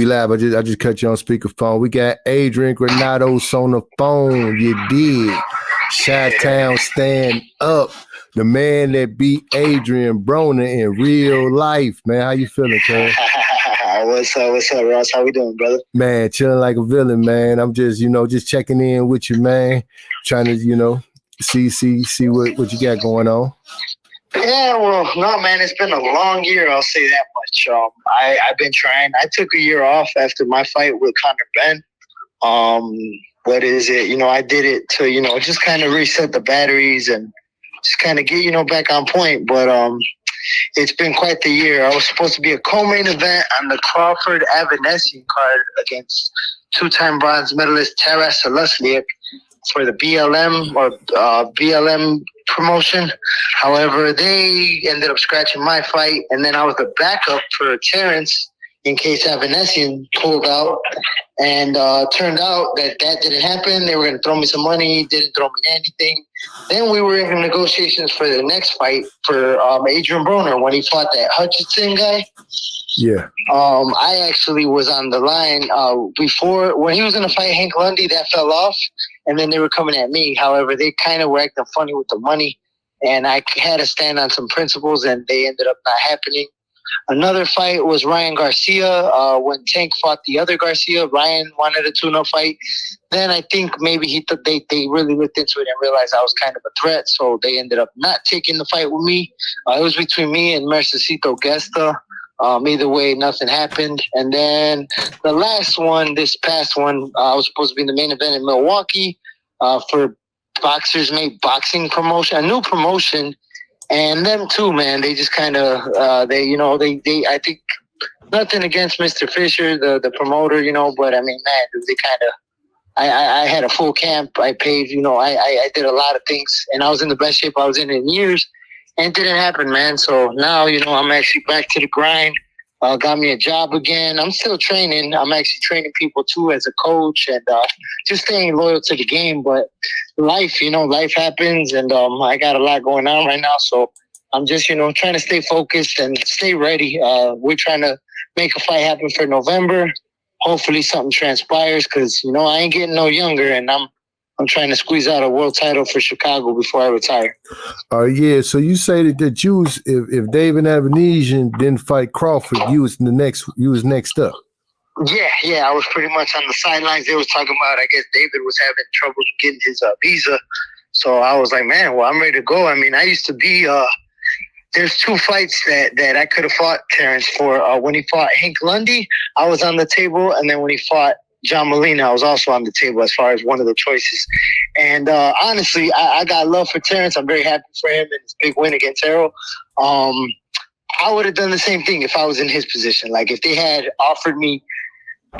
Lab, I just cut you on speakerphone. We got Adrian Granados on the phone. You did. Chi-Town stand up. The man that beat Adrian Broner in real life, man. How you feeling, cuz? What's up, Ross? How we doing, brother? Man, chilling like a villain, man. I'm just, just checking in with you, man. Trying to, see what you got going on. Yeah, well, no, man, it's been a long year. I'll say that much. I've been trying. I took a year off after my fight with Conor Ben. What is it? I did it to, just kind of reset the batteries and just kind of get, back on point. But it's been quite the year. I was supposed to be a co-main event on the Crawford Avanesian card against two-time bronze medalist Terence for the BLM promotion. However, they ended up scratching my fight, and then I was the backup for Terence in case Avanesian pulled out. And turned out that didn't happen. They were going to throw me some money, didn't throw me anything. Then we were in negotiations for the next fight for Adrian Broner when he fought that Hutchinson guy. Yeah. I actually was on the line before when he was going to fight Hank Lundy. That fell off, and then they were coming at me. However, they kind of were acting funny with the money, and I had to stand on some principles, and they ended up not happening. Another fight was Ryan Garcia. When Tank fought the other Garcia, Ryan wanted a tune-up fight. Then I think maybe they really looked into it and realized I was kind of a threat, so they ended up not taking the fight with me. It was between me and Mercesito Gesta. Either way, nothing happened. And then the last one, this past one, I was supposed to be in the main event in Milwaukee for Boxers Made Boxing promotion, a new promotion. And them too, man, they just kind of, I think nothing against Mr. Fisher, the promoter, but I mean, man, they kind of, I had a full camp. I paid, I did a lot of things, and I was in the best shape I was in years, and it didn't happen, man. So now, I'm actually back to the grind. Got me a job again. I'm still training. I'm actually training people too as a coach, and just staying loyal to the game. But life, life happens, and I got a lot going on right now. So I'm just, trying to stay focused and stay ready. We're trying to make a fight happen for November. Hopefully something transpires because, I ain't getting no younger, and I'm trying to squeeze out a world title for Chicago before I retire. Yeah. So you say that you was, if David Avanesian didn't fight Crawford, you was next up. Yeah. I was pretty much on the sidelines. They was talking about, I guess David was having trouble getting his visa. So I was like, man, well, I'm ready to go. I mean, I used to be, there's two fights that I could have fought Terence for. When he fought Hank Lundy, I was on the table. And then when he fought John Molina, I was also on the table as far as one of the choices. And honestly, I got love for Terence. I'm very happy for him and his big win against Errol. I would have done the same thing if I was in his position. Like if they had offered me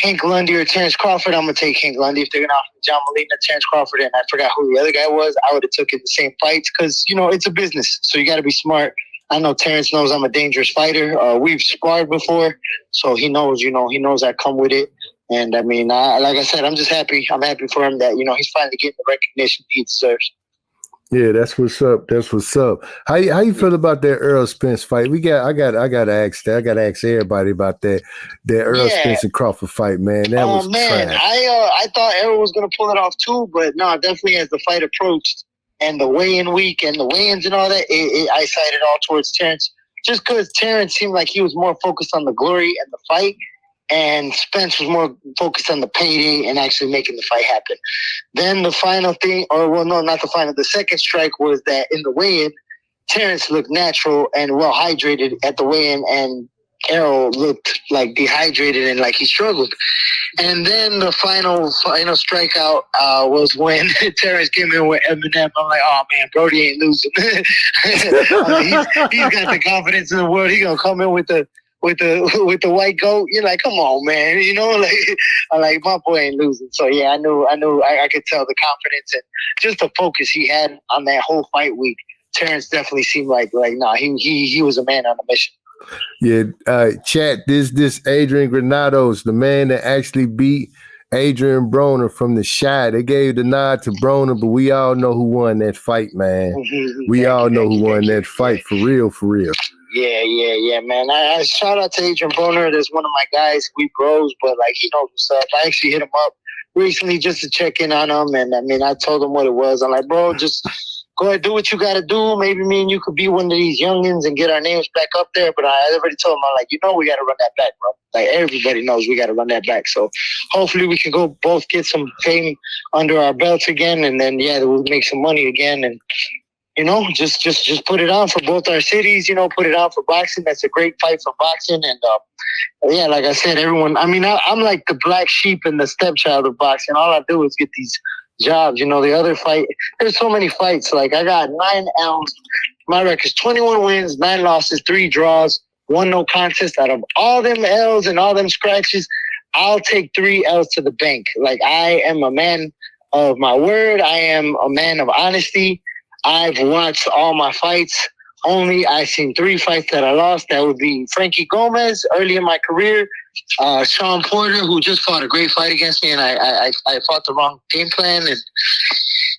Hank Lundy or Terence Crawford, I'm going to take Hank Lundy. If they're going to offer me John Molina, Terence Crawford, and I forgot who the other guy was, I would have took it the same fights because, it's a business. So you got to be smart. I know Terence knows I'm a dangerous fighter. We've sparred before, so he knows, he knows I come with it. And I mean, like I said, I'm just happy. I'm happy for him that, he's finally getting the recognition he deserves. Yeah, that's what's up. That's what's up. How you feel about that Earl Spence fight? I gotta ask everybody about that Earl Spence and Crawford fight, man. That was trash. I thought Errol was gonna pull it off too, but no, definitely as the fight approached and the weigh-in week and the weigh-ins and all that, I sided all towards Terence. Just because Terence seemed like he was more focused on the glory and the fight, and Spence was more focused on the payday and actually making the fight happen. Then the final thing, the second strike was that in the weigh-in, Terence looked natural and well-hydrated at the weigh-in, and Errol looked like dehydrated and like he struggled. And then the final strikeout was when Terence came in with Eminem. I'm like, oh man, Brody ain't losing. He's got the confidence in the world. He's gonna come in with the white goat. You're like, come on, man. I'm like, my boy ain't losing. So yeah, I knew I could tell the confidence and just the focus he had on that whole fight week. Terence definitely seemed like nah, he was a man on a mission. Yeah, chat, this Adrian Granados, the man that actually beat Adrian Broner from the SHAY. They gave the nod to Broner, but we all know who won that fight, man. We all know who won that fight, for real, for real. Yeah, man. I shout out to Adrian Broner. That's one of my guys. We bros, but like he knows what's up. I actually hit him up recently just to check in on him, and I mean, I told him what it was. I'm like, bro, just go ahead, do what you got to do. Maybe me and you could be one of these youngins and get our names back up there. But I already told him, I'm like, we got to run that back, bro. Like everybody knows we got to run that back. So hopefully we can go both get some fame under our belts again, and then we'll make some money again, and just put it on for both our cities. Put it on for boxing. That's a great fight for boxing, and like I said, everyone. I mean, I'm like the black sheep and the stepchild of boxing. All I do is get these jobs. The other fight. There's so many fights. Like I got 9 L's. My record's 21 wins, 9 losses, 3 draws, 1 no contest. Out of all them L's and all them scratches, I'll take 3 L's to the bank. Like I am a man of my word. I am a man of honesty. I've watched all my fights. I've seen 3 fights that I lost. That would be Frankie Gomez early in my career, Sean Porter, who just fought a great fight against me, and I fought the wrong game plan, and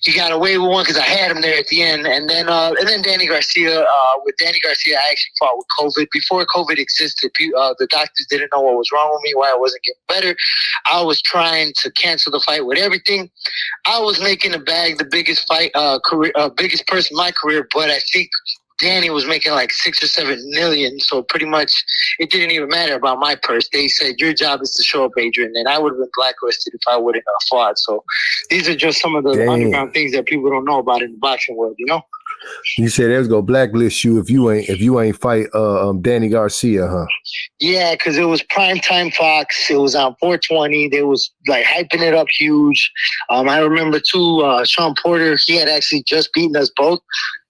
he got away with one because I had him there at the end. And then Danny Garcia. With Danny Garcia, I actually fought with COVID. Before COVID existed, the doctors didn't know what was wrong with me, why I wasn't getting better. I was trying to cancel the fight with everything. I was making a bag, the biggest biggest purse in my career, but I think Danny was making like 6 or 7 million, so pretty much it didn't even matter about my purse. They said, your job is to show up, Adrian, and I would have been blacklisted if I wouldn't have fought. So these are just some of the underground things that people don't know about in the boxing world, You said they was gonna blacklist you if you ain't fight Danny Garcia, huh? Yeah, because it was primetime Fox. It was on 420. They was like hyping it up huge. I remember too, Sean Porter, he had actually just beaten us both.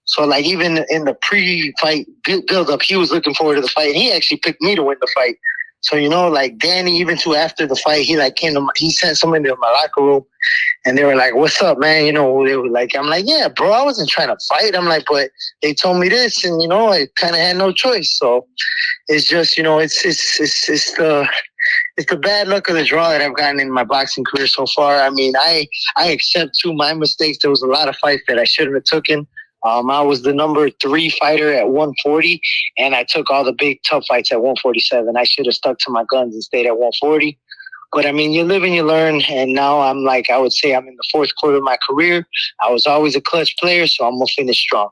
So, like, even in the pre-fight build-up, he was looking forward to the fight. And he actually picked me to win the fight. So, like, Danny, even too, after the fight, he sent someone to my locker room. And they were like, what's up, man? They were like, I'm like, yeah, bro, I wasn't trying to fight. I'm like, but they told me this. And, I kind of had no choice. So, it's just, it's the bad luck of the draw that I've gotten in my boxing career so far. I mean, I accept, too, my mistakes. There was a lot of fights that I shouldn't have taken. I was the number 3 fighter at 140, and I took all the big tough fights at 147. I should have stuck to my guns and stayed at 140. But I mean, you live and you learn, and now I would say I'm in the 4th quarter of my career. I was always a clutch player, so I'm gonna finish strong.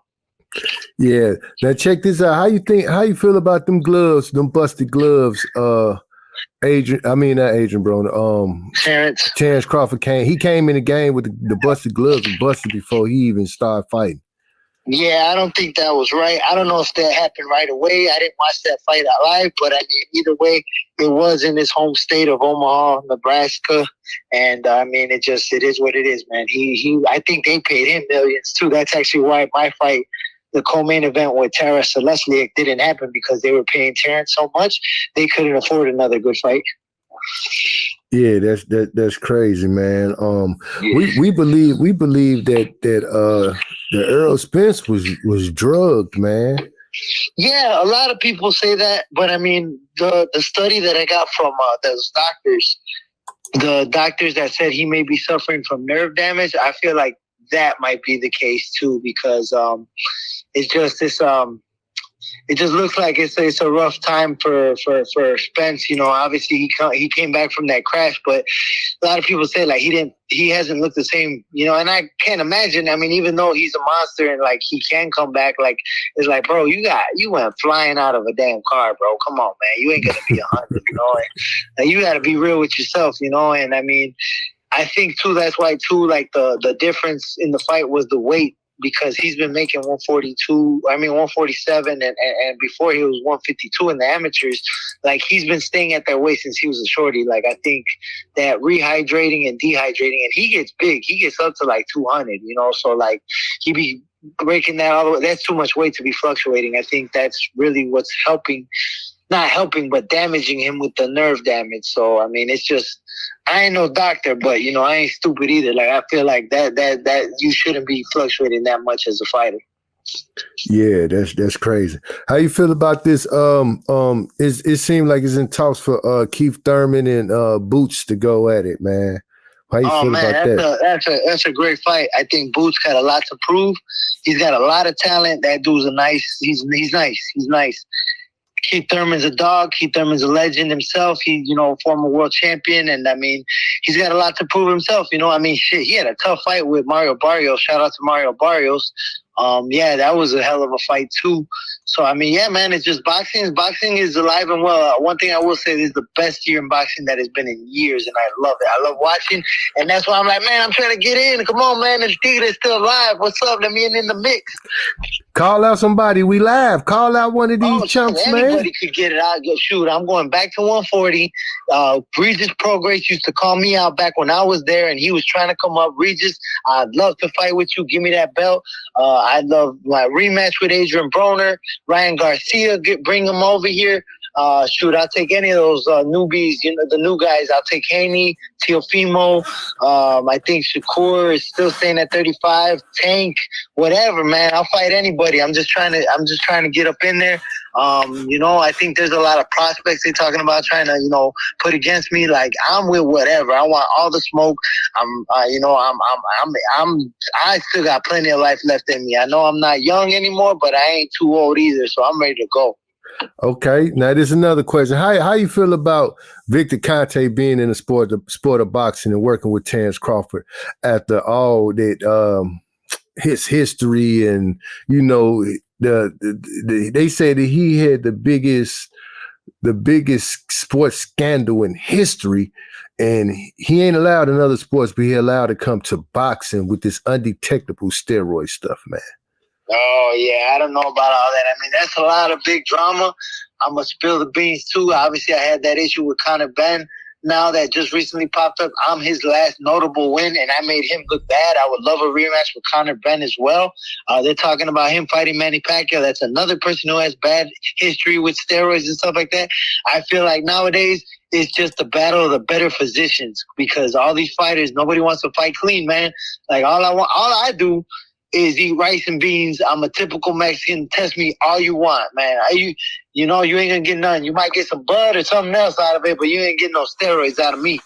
Yeah. Now check this out. How you feel about them gloves, them busted gloves? Not Adrian Broner. Terrence Crawford came in the game with the busted gloves and busted before he even started fighting. Yeah, I don't think that was right. I don't know if that happened right away. I didn't watch that fight live, but I mean, either way, it was in his home state of Omaha, Nebraska, and I mean, it is what it is, man. I think they paid him millions too. That's actually why my fight, the co-main event with Terence Selesniak, didn't happen, because they were paying Terence so much they couldn't afford another good fight. Yeah, that's crazy, man. We believe that the Earl Spence was drugged, man. Yeah, a lot of people say that, but I mean, the study that I got from those doctors, the doctors that said he may be suffering from nerve damage, I feel like that might be the case too, because it's just this it just looks like it's a rough time for Spence. Obviously he came back from that crash, but a lot of people say like he hasn't looked the same, and I can't imagine. I mean, even though he's a monster and like he can come back, like it's like, bro, you went flying out of a damn car, bro. Come on, man, you ain't gonna be 100, and you got to be real with yourself, and I mean, I think too that's why too, like the difference in the fight was the weight. Because he's been making 147, and before he was 152 in the amateurs. Like, he's been staying at that weight since he was a shorty. Like, I think that rehydrating and dehydrating, and he gets big. He gets up to like 200, so like he be breaking that all the way. That's too much weight to be fluctuating. I think that's really what's not helping, but damaging him with the nerve damage. So, I mean, it's just, I ain't no doctor, but, I ain't stupid either. Like, I feel like that you shouldn't be fluctuating that much as a fighter. Yeah, that's crazy. How you feel about this? It seemed like it's in talks for Keith Thurman and Boots to go at it, man. How you Oh feel man, about that? that's a great fight. I think Boots got a lot to prove. He's got a lot of talent. That dude's a nice. He's nice. He's nice. Keith Thurman's a dog. Keith Thurman's a legend himself. He, former world champion, and I mean, he's got a lot to prove himself. I mean, shit, he had a tough fight with Mario Barrios. Shout out to Mario Barrios. Yeah, that was a hell of a fight too. So I mean, yeah, man, it's just boxing. Boxing is alive and well. One thing I will say, this is the best year in boxing that has been in years, and I love it. I love watching, and that's why I'm like, man, I'm trying to get in. Come on, man, the Tigre is still alive. What's up? Let me in the mix. Call out somebody. We live. Call out one of these chumps, man. Anybody could get it out. Shoot, I'm going back to 140. Regis Prograis used to call me out back when I was there, and he was trying to come up. Regis, I'd love to fight with you. Give me that belt. I'd love my rematch with Adrian Broner. Ryan Garcia, bring him over here. Shoot, I'll take any of those newbies, the new guys. I'll take Haney, Teofimo. I think Shakur is still staying at 35. Tank, whatever, man. I'll fight anybody. I'm just trying to get up in there. I think there's a lot of prospects they're talking about trying to, put against me. Like, I'm with whatever. I want all the smoke. I still got plenty of life left in me. I know I'm not young anymore, but I ain't too old either, so I'm ready to go. Okay, now there's another question. How you feel about Victor Conte being in the sport of boxing and working with Terence Crawford after all that his history and they say that he had the biggest sports scandal in history, and he ain't allowed in other sports, but he allowed to come to boxing with this undetectable steroid stuff, man. Oh, yeah, I don't know about all that. I mean, that's a lot of big drama. I'm going to spill the beans, too. Obviously, I had that issue with Conor Benn. Now that just recently popped up, I'm his last notable win, and I made him look bad. I would love a rematch with Conor Benn as well. They're talking about him fighting Manny Pacquiao. That's another person who has bad history with steroids and stuff like that. I feel like nowadays it's just the battle of the better physicians, because all these fighters, nobody wants to fight clean, man. Like, all I do is eat rice and beans. I'm a typical Mexican. Test me all you want, man. You ain't gonna get none. You might get some blood or something else out of it, but you ain't getting no steroids out of me.